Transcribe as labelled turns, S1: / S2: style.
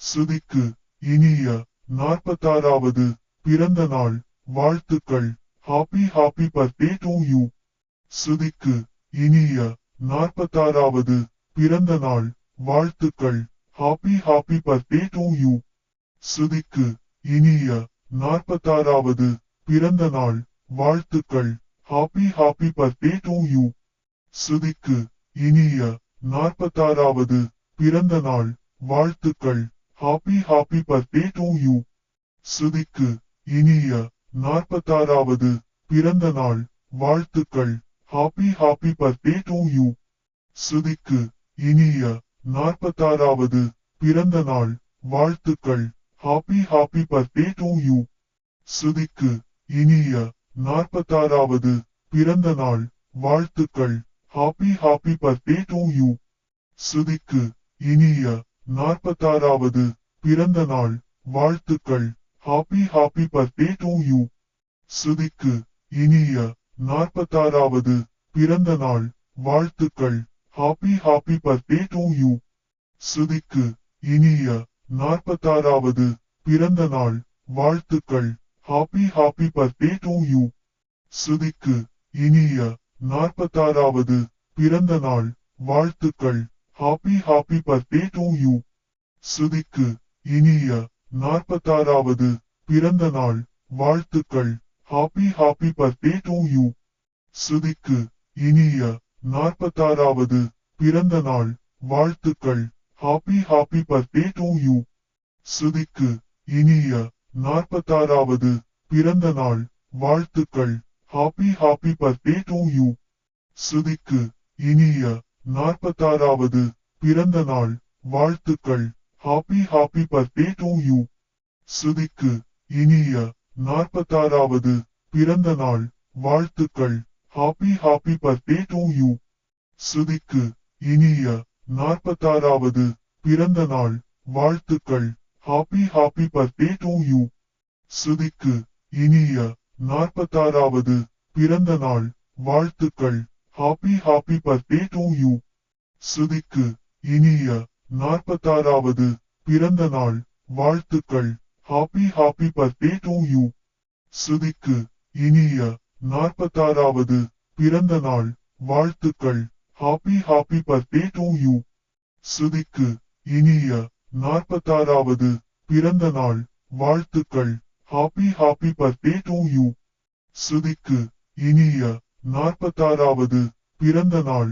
S1: ஸ்ருதிக்கு இனிய 46வது பிறந்த நாள் வாழ்த்துக்கள். Happy birthday to you. ஸ்ருதிக்கு இனிய 46வது பிறந்த நாள் வாழ்த்துக்கள். Happy birthday to you. ஸ்ருதிக்கு இனிய 46வது பிறந்த நாள் வாழ்த்துக்கள். Happy birthday to you. ஸ்ருதிக்கு இனிய 46வது பிறந்த நாள் வாழ்த்துக்கள். Happy birthday to you. ஸ்ருதிக்கு இனிய 46வது பிறந்த நாள் வாழ்த்துக்கள். Happy birthday to you. ஸ்ருதிக்கு இனிய 46வது பிறந்த நாள் வாழ்த்துக்கள். Happy birthday to you. ஸ்ருதிக்கு இனிய 46வது பிறந்த நாள் வாழ்த்துக்கள். Happy birthday to you. ஸ்ருதிக்கு இனிய 46வது பிறந்த நாள் வாழ்த்துக்கள். Happy birthday to you. ஸ்ருதிக்கு இனிய 46வது பிறந்த நாள் வாழ்த்துக்கள். Happy birthday to you. ஸ்ருதிக்கு இனிய 46வது பிறந்த நாள் வாழ்த்துக்கள். Happy birthday to you. ஸ்ருதிக்கு இனிய 46வது பிறந்த நாள் வாழ்த்துக்கள். Happy birthday to you. ஸ்ருதிக்கு இனிய 46வது பிறந்த நாள் வாழ்த்துக்கள். Happy birthday to you. ஸ்ருதிக்கு இனிய 46வது பிறந்த நாள் வாழ்த்துக்கள். Happy birthday to you. ஸ்ருதிக்கு இனிய 46வது பிறந்த நாள் வாழ்த்துக்கள். Happy birthday to you. ஸ்ருதிக்கு இனிய 46வது பிறந்த நாள் வாழ்த்துக்கள். Happy birthday to you. ஸ்ருதிக்கு இனிய 46வது பிறந்த நாள் வாழ்த்துக்கள். Happy birthday to you. ஸ்ருதிக்கு இனிய 46வது பிறந்த நாள் வாழ்த்துக்கள். Happy birthday to you. ஸ்ருதிக்கு இனிய 46வது பிறந்த நாள் வாழ்த்துக்கள். Happy birthday to you. ஸ்ருதிக்கு இனிய 46வது பிறந்த நாள் வாழ்த்துக்கள். Happy birthday to you. ஸ்ருதிக்கு இனிய 46வது பிறந்த நாள் வாழ்த்துக்கள். Happy birthday to you. ஸ்ருதிக்கு இனிய 46வது பிறந்த நாள் வாழ்த்துக்கள். Happy birthday to you. ஸ்ருதிக்கு இனிய 46வது பிறந்த நாள்